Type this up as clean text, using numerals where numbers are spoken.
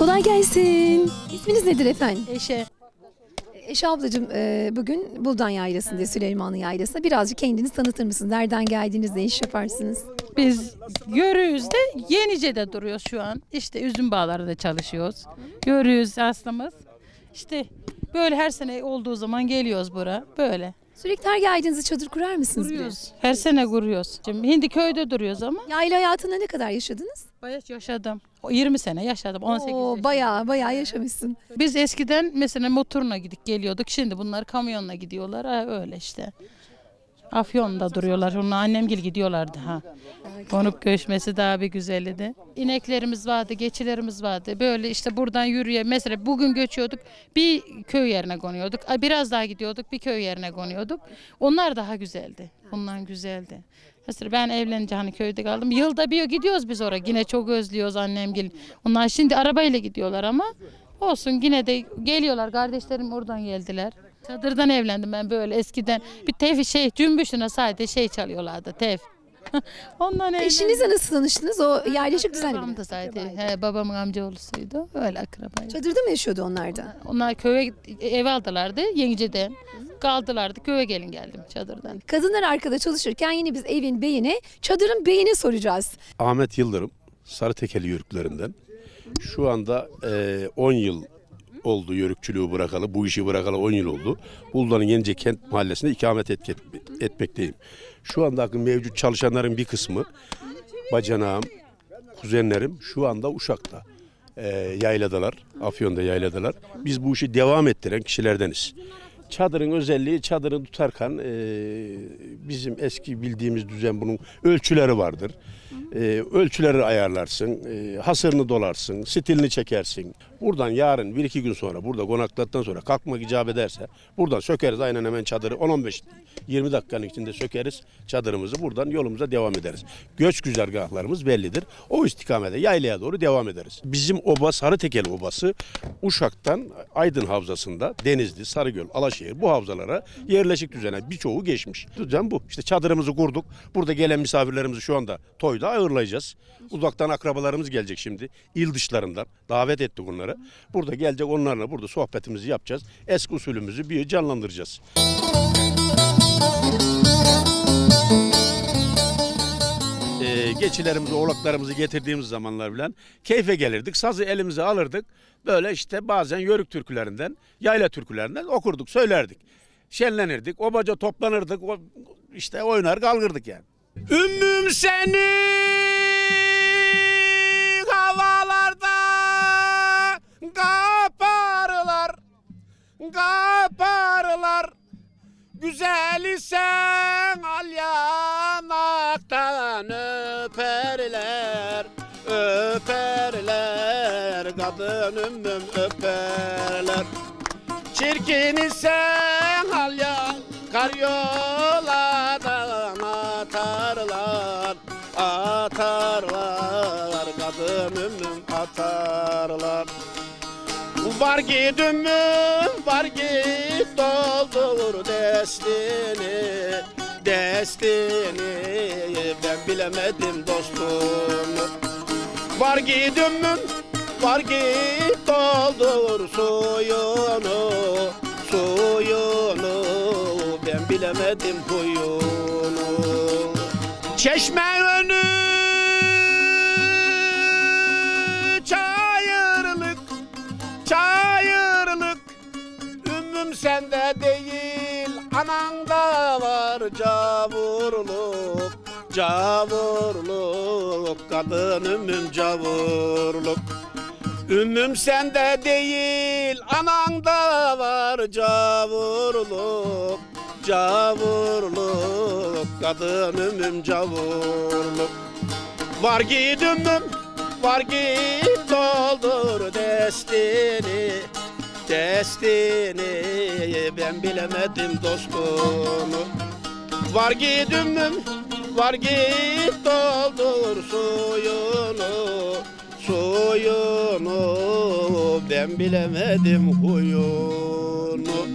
Kolay gelsin. İsminiz nedir efendim? Eşe. Eşe ablacığım, bugün Buldan Yaylası'nda, Süleymanlı Yaylası'nda birazcık kendinizi tanıtır mısınız? Nereden geldiniz, ne iş yaparsınız? Biz Yörüğüz'de Yenice'de duruyoruz şu an. İşte üzüm bağlarında çalışıyoruz. Yörüğüz aslımız. İşte böyle her sene olduğu zaman geliyoruz buraya. Böyle. Sürekli her geldiğinizde çadır kurar mısınız? Kuruyoruz. Her sene kuruyoruz. Şimdi hindi köyde duruyoruz ama Yayla hayatında ne kadar yaşadınız? bayağı yaşadım. 20 sene yaşadım. 18 Oo, yaşında. bayağı yaşamışsın. Biz eskiden mesela motorla gidip geliyorduk. Şimdi bunlar kamyonla gidiyorlar. Ha, öyle işte. Afyon'da duruyorlar. Onunla annemgil gidiyorlardı ha. Konup göçmesi daha bir güzeldi. İneklerimiz vardı, geçilerimiz vardı. Böyle işte buradan yürüye. Mesela bugün göçüyorduk, bir köy yerine konuyorduk. Biraz daha gidiyorduk, bir köy yerine konuyorduk. Onlar daha güzeldi. Bundan güzeldi. Mesela ben evlenince hani köyde kaldım. Yılda bir gidiyoruz biz oraya. Yine çok özlüyoruz annemgil. Onlar şimdi arabayla gidiyorlar ama olsun yine de geliyorlar. Kardeşlerim oradan geldiler. Çadırdan evlendim ben böyle eskiden. Bir cümbüşüne sadece çalıyorlardı tev. Ondan evlendim. Eşinizle nasıl tanıştınız? O yerleşik düzenli Babam biri. da zaten. He, babamın amcaoğlusuydu. Öyle akrabaydı. Çadırda mı yaşıyordu onlar da? Onlar köye ev aldılardı Yenice'den. Kaldılardı. Köye gelin geldim çadırdan. Kadınlar arkada çalışırken yine biz evin beyine, çadırın beyine soracağız. Ahmet Yıldırım, Sarıtekeli yörüklerinden. Şu anda 10 yıl oldu yörükçülüğü bırakalı, bu işi bırakalı 10 yıl oldu. Buldan'ın Yenice Kent Mahallesi'nde ikamet etmekteyim. Şu anda mevcut çalışanların bir kısmı, bacanağım, kuzenlerim şu anda Uşak'ta. Yayladalar, Afyon'da yayladalar. Biz bu işi devam ettiren kişilerdeniz. Çadırın özelliği, çadırı tutarken bizim eski bildiğimiz düzen, bunun ölçüleri vardır. Ölçüleri ayarlarsın, hasırını dolarsın, stilini çekersin. Buradan yarın 1-2 gün sonra, burada konakladıktan sonra kalkmak icap ederse buradan sökeriz aynen hemen çadırı. 10-15-20 dakikanın içinde sökeriz çadırımızı, buradan yolumuza devam ederiz. Göç güzergahlarımız bellidir. O istikamete yaylaya doğru devam ederiz. Bizim oba Sarıtekeli Obası Uşak'tan Aydın Havzası'nda Denizli, Sarıgöl, Alaşehir bu havzalara yerleşik düzene birçoğu geçmiş. Düzen bu. İşte çadırımızı kurduk. Burada gelen misafirlerimizi şu anda toyda ağırlayacağız. Uzaktan akrabalarımız gelecek şimdi. İl dışlarından davet ettik onları. Burada gelecek, onlarla burada sohbetimizi yapacağız. Eski usulümüzü bir canlandıracağız. Geçilerimizi, oğlaklarımızı getirdiğimiz zamanlar bilen keyfe gelirdik. Sazı elimize alırdık. Böyle işte bazen yörük türkülerinden, yayla türkülerinden okurduk, söylerdik. Şenlenirdik, obaca toplanırdık, işte oynar kalkırdık yani. Ümmüm seni havalarda kaparlar, güzel sen al yanaktan öperler, kadın ümmüm öperler. Çirkini sen al ya karyoladan atarlar, kadın ümmüm atarlar. Var git ümmüm, var git doldur destini, ben bilemedim dostumu. Var git ümmüm, var git doldur suyunu, ben bilemedim huyunu. Çeşme önü çayırlık, ümmüm sende değil, ananda var cavurluk, kadın ümmüm cavurluk. Ümmüm sende değil, ananda var cavurluk, kadın ümmüm cavurluk. Var git ümmüm, var git doldur destini, ben bilemedim dostumu. Var git ümmüm, var git doldur suyunu, ben bilemedim huyunu.